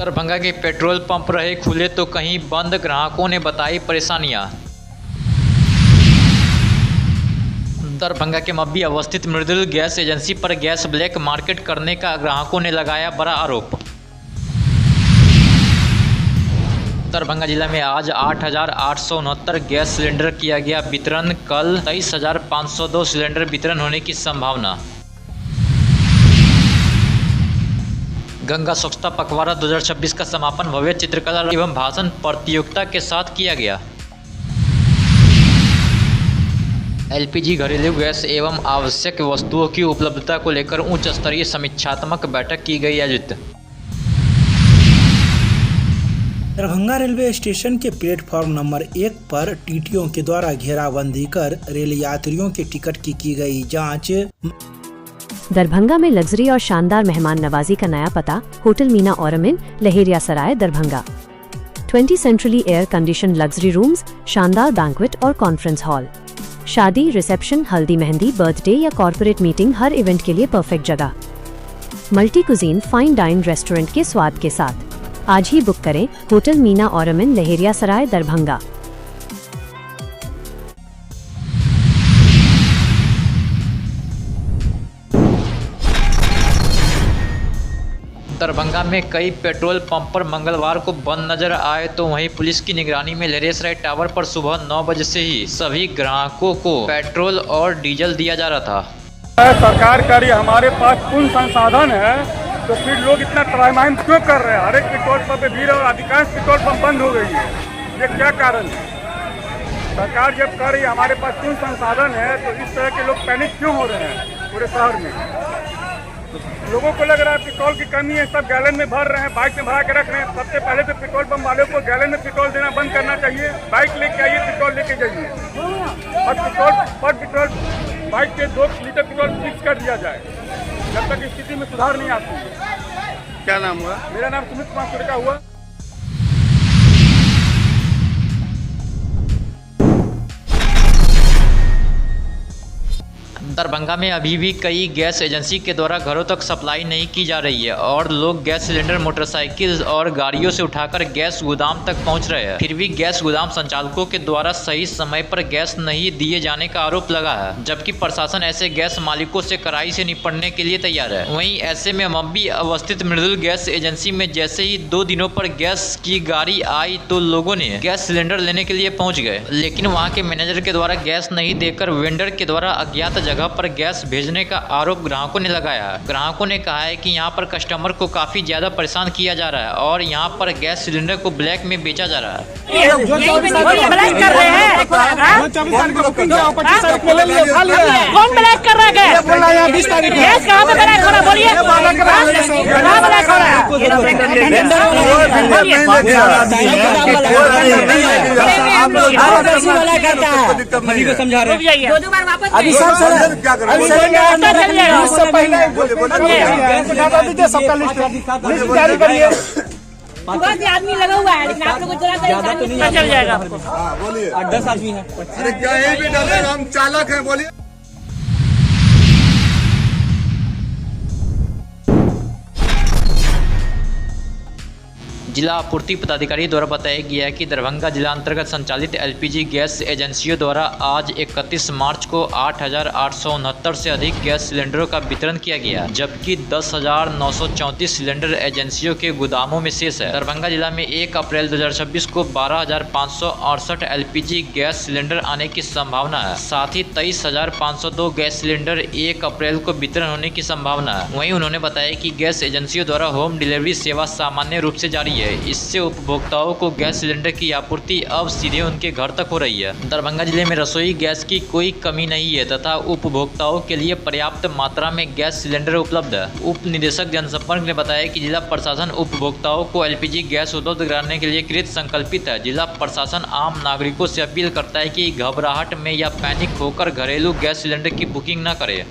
दरभंगा के petrol pump रहे खुले तो कहीं बंद, ग्राहकों ने बताई परेशानियां। दरभंगा के मब्बी अवस्थित मृदुल गैस एजेंसी पर गैस ब्लैक मार्केट करने का ग्राहकों ने लगाया बड़ा आरोप। दरभंगा जिला में आज 8,869 गैस सिलेंडर किया गया वितरण। कल 23,502 सिलेंडर वितरण होने की संभावना। गंगा स्वच्छता पखवाड़ा 2026 का समापन भव्य चित्रकला एवं भाषण प्रतियोगिता के साथ किया गया। एलपीजी, घरेलू गैस एवं आवश्यक वस्तुओं की उपलब्धता को लेकर उच्च स्तरीय समीक्षात्मक बैठक की गई आयोजित। दरभंगा रेलवे स्टेशन के प्लेटफॉर्म नंबर 1 पर टीटीओ के द्वारा घेराबंदी कर रेल यात्रियों के टिकट की गई जांच। दरभंगा में लग्जरी और शानदार मेहमान नवाजी का नया पता, hotel Meena Ormin, Laheria Sarai, Darbhanga. 20 centrally air condition luxury rooms, शानदार बैंक्वेट और कॉन्फ्रेंस हॉल। शादी, रिसेप्शन, हल्दी मेहंदी, बर्थडे या कॉर्पोरेट मीटिंग, हर इवेंट के लिए परफेक्ट जगह। Multi cuisine fine dine restaurant के स्वाद के साथ। आज ही बुक करें होटल मीना ऑरमिन, लहेरिया सराय, दरभंगा। दरभंगा में कई पेट्रोल पंप पर मंगलवार को बंद नजर आए तो वहीं पुलिस की निगरानी में लहेरिया टावर पर सुबह 9 बजे से ही सभी ग्राहकों को पेट्रोल और डीजल दिया जा रहा था। सरकार का हमारे पास पूर्ण संसाधन है तो फिर लोग इतना त्राहिमाम क्यों कर रहे हैं? हर एक पेट्रोल पंप पे भीड़ और अधिकांश पेट्रोल पंप बंद हो गई है। ये क्या कारण है? सरकार जब कर रही है हमारे पास पूर्ण संसाधन है तो इस तरह के लोग पैनिक क्यों हो रहे हैं पूरे शहर में? लोगों को लग रहा है पेट्रोल की कमी है, सब गैलन में भर रहे हैं, बाइक में भरा के रख रहे हैं। सबसे पहले तो पेट्रोल पंप वालों को गैलन में पेट्रोल देना बंद करना चाहिए। बाइक लेके आइए, पेट्रोल लेके जाइए और पेट्रोल बाइक के 2 लीटर पेट्रोल फिक्स कर दिया जाए जब तक स्थिति में सुधार नहीं आती है। क्या नाम हुआ? मेरा नाम सुमित कुमार सुरका हुआ। दरभंगा में अभी भी कई गैस एजेंसी के द्वारा घरों तक सप्लाई नहीं की जा रही है और लोग गैस सिलेंडर मोटरसाइकिल और गाड़ियों से उठाकर गैस गोदाम तक पहुंच रहे हैं। फिर भी गैस गोदाम संचालकों के द्वारा सही समय पर गैस नहीं दिए जाने का आरोप लगा है, जबकि प्रशासन ऐसे गैस मालिकों से कड़ाई से निपटने के लिए तैयार है। वहीं ऐसे में मब्बी अवस्थित मृदुल गैस एजेंसी में जैसे ही 2 दिनों पर गैस की गाड़ी आई तो लोगों ने गैस सिलेंडर लेने के लिए पहुँच गए, लेकिन वहाँ के मैनेजर के द्वारा गैस नहीं देकर वेंडर के द्वारा अज्ञात जगह पर गैस भेजने का आरोप ग्राहकों ने लगाया। ग्राहकों ने कहा है कि यहां पर कस्टमर को काफी ज्यादा परेशान किया जा रहा है और यहां पर गैस सिलेंडर को ब्लैक में बेचा जा रहा है। ब्लैक कर रहे हैं? कौन ब्लैक कर रहा है? गैस कहाँ पे ब्लैक हो रहा है? बोलिए कहाँ ब्लैक हो रहा है? समझा रहे हैं अभी आदमी लगा हुआ है, लेकिन आप लोगों को चल जाएगा आपको। बोलिए 8-10 आदमी है। अरे क्या ये भी डालेगा? हम चालक हैं। बोलिए। जिला आपूर्ति पदाधिकारी द्वारा बताया गया है कि दरभंगा जिला अंतर्गत संचालित एलपीजी गैस एजेंसियों द्वारा आज 31 मार्च को 8,869 से अधिक गैस सिलेंडरों का वितरण किया गया, जबकि 10,934 सिलेंडर एजेंसियों के गोदामों में शेष है। दरभंगा जिला में 1 अप्रैल 2026 को 12,568 एलपीजी गैस सिलेंडर आने की संभावना है। साथ ही 23,502 गैस सिलेंडर 1 अप्रैल को वितरण होने की संभावना है। वहीं उन्होंने बताया कि गैस एजेंसियों द्वारा होम डिलीवरी सेवा सामान्य रूप से जारी है। इससे उपभोक्ताओं को गैस सिलेंडर की आपूर्ति अब सीधे उनके घर तक हो रही है। दरभंगा जिले में रसोई गैस की कोई कमी नहीं है तथा उपभोक्ताओं के लिए पर्याप्त मात्रा में गैस सिलेंडर उपलब्ध है। उप निदेशक जनसंपर्क ने बताया कि जिला प्रशासन उपभोक्ताओं को एलपीजी गैस उपलब्ध कराने के लिए कृत संकल्पित है। जिला प्रशासन आम नागरिकों से अपील करता है कि घबराहट में या पैनिक होकर घरेलू गैस सिलेंडर की बुकिंग न करें।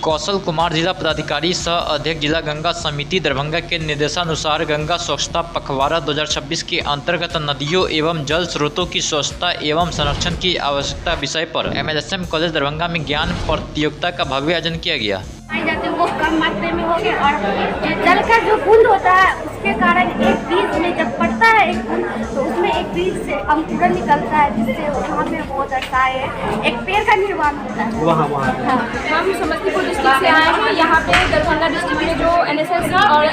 कौशल कुमार जिला पदाधिकारी सह अध्यक्ष जिला गंगा समिति दरभंगा के निर्देशानुसार गंगा स्वच्छता पखवाड़ा 2026 के अंतर्गत नदियों एवं जल स्रोतों की स्वच्छता एवं संरक्षण की आवश्यकता विषय पर MLSM कॉलेज दरभंगा में ज्ञान प्रतियोगिता का भव्य आयोजन किया गया। जाते वो कम मात्रा में हो गया और जल का जो बूंद होता है उसके कारण एक बीज में जब पड़ता है एक बूंद तो उसमें एक बीज से अंकुरन निकलता है जिससे वहाँ में बहुत अच्छा है एक पेड़ का निर्माण होता है। वहाँ हाँ। हम समस्तीपुर डिस्ट्रिक्ट से आए हैं। यहाँ पे दरभंगा डिस्ट्रिक्ट में जो NSS और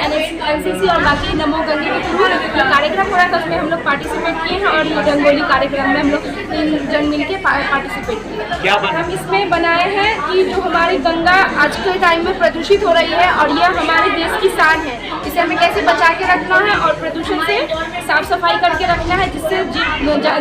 NCC और बाकी नमो गंगे के थ्रू कार्यक्रम हो रहा था उसमें हम लोग पार्टिसिपेट किए हैं और रंगोली कार्यक्रम में हम लोग 3 जन मिल के पार्टिसिपेट किए। हम इसमें बनाए हैं कि जो हमारी गंगा आज के टाइम में प्रदूषित हो रही है और यह हमारे देश की शान है, इसे हमें कैसे बचा के रखना है और प्रदूषण से साफ सफाई करके रखना है जिससे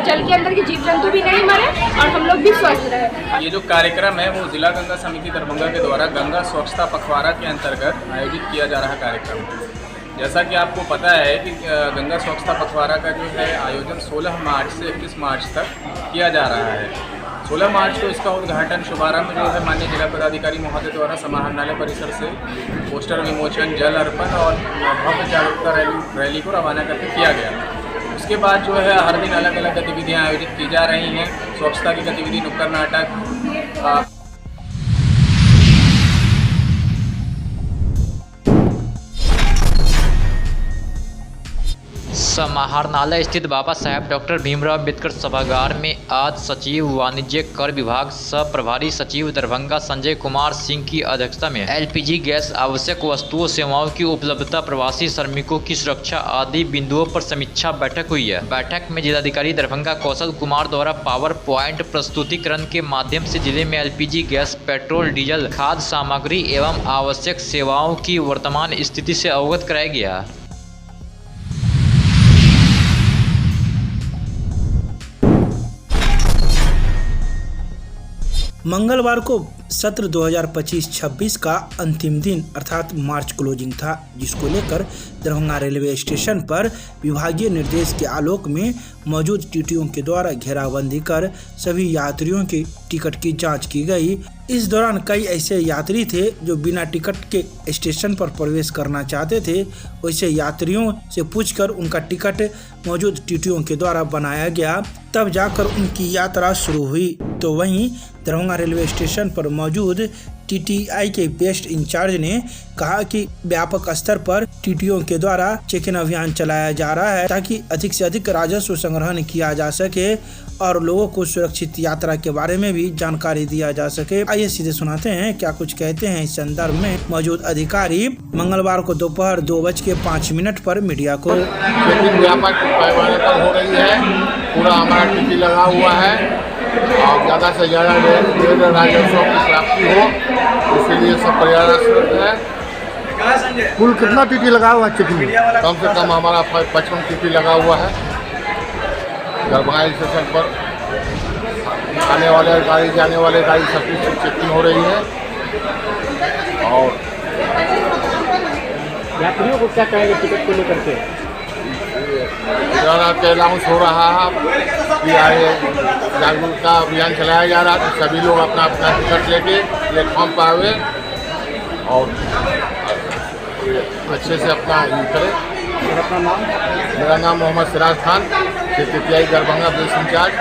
जल के अंदर के जीव जंतु भी नहीं मरे और हम लोग भी स्वस्थ रहे। ये जो कार्यक्रम है वो जिला गंगा समिति दरभंगा के द्वारा गंगा स्वच्छता पखवाड़ा के अंतर्गत आयोजित किया जा रहा कार्यक्रम है। जैसा कि आपको पता है कि गंगा स्वच्छता पखवाड़ा का जो है आयोजन 16 मार्च से 21 मार्च तक किया जा रहा है। 16 मार्च को इसका उद्घाटन शुभारंभ जो है माननीय जिला पदाधिकारी महोदय द्वारा समाहरणालय परिसर से पोस्टर विमोचन, जल अर्पण और भव्य जागरूकता रैली को रवाना करके किया गया। उसके बाद जो है हर दिन अलग अलग गतिविधियाँ आयोजित की जा रही हैं। स्वच्छता की गतिविधि, नुक्कड़ नाटक, समाहरणालय स्थित बाबा साहेब डॉक्टर भीमराव अम्बेडकर सभागार में आज सचिव वाणिज्य कर विभाग सह प्रभारी सचिव दरभंगा संजय कुमार सिंह की अध्यक्षता में LPG गैस, आवश्यक वस्तुओं सेवाओं की उपलब्धता, प्रवासी श्रमिकों की सुरक्षा आदि बिंदुओं पर समीक्षा बैठक हुई है। बैठक में जिलाधिकारी दरभंगा कौशल कुमार द्वारा पावर पॉइंट प्रस्तुतिकरण के माध्यम से जिले में LPG गैस, पेट्रोल, डीजल, खाद्य सामग्री एवं आवश्यक सेवाओं की वर्तमान स्थिति से अवगत कराया गया। मंगलवार को सत्र 2025-26 का अंतिम दिन अर्थात मार्च क्लोजिंग था, जिसको लेकर दरभंगा रेलवे स्टेशन पर विभागीय निर्देश के आलोक में मौजूद टीटीओं के द्वारा घेराबंदी कर सभी यात्रियों की टिकट की जांच की गई। इस दौरान कई ऐसे यात्री थे जो बिना टिकट के स्टेशन पर प्रवेश करना चाहते थे। वैसे यात्रियों से पूछकर उनका टिकट मौजूद टीटीओं के द्वारा बनाया गया, तब जाकर उनकी यात्रा शुरू हुई। तो वहीं दरभंगा रेलवे स्टेशन पर मौजूद TTI के बेस्ट इंचार्ज ने कहा कि व्यापक स्तर पर टीटीओ के द्वारा चेक इन अभियान चलाया जा रहा है ताकि अधिक से अधिक राजस्व संग्रहण किया जा सके और लोगों को सुरक्षित यात्रा के बारे में भी जानकारी दिया जा सके। आइए सीधे सुनाते हैं क्या कुछ कहते हैं इस संदर्भ में मौजूद अधिकारी मंगलवार को दोपहर 2:05 पर मीडिया को। व्यापक पैमाने पर हो रही है, पूरा हमारा टीटी लगा हुआ है और ज़्यादा से ज़्यादा राजस्व की प्राप्ति हो, इसीलिए सब प्रयासरत है। कुल कितना टीटी लगा हुआ है चेकिंग? कम से कम हमारा 55 टीटी लगा हुआ है। दरभंगा स्टेशन पर आने वाले गाड़ी, जाने वाले गाड़ी सबकी चेकिंग हो रही है। और यात्रियों को क्या कहेंगे टिकट को लेकर के? अनाउंस हो रहा है कि आए जागरूकता अभियान चलाया जा रहा है, तो सभी लोग अपना अपना टिकट लेके प्लेटफॉर्म पर आवे और अच्छे से अपना यूज करें। अपना नाम? मेरा नाम Mohammad Siraj Khan, TTI Darbhanga base in charge.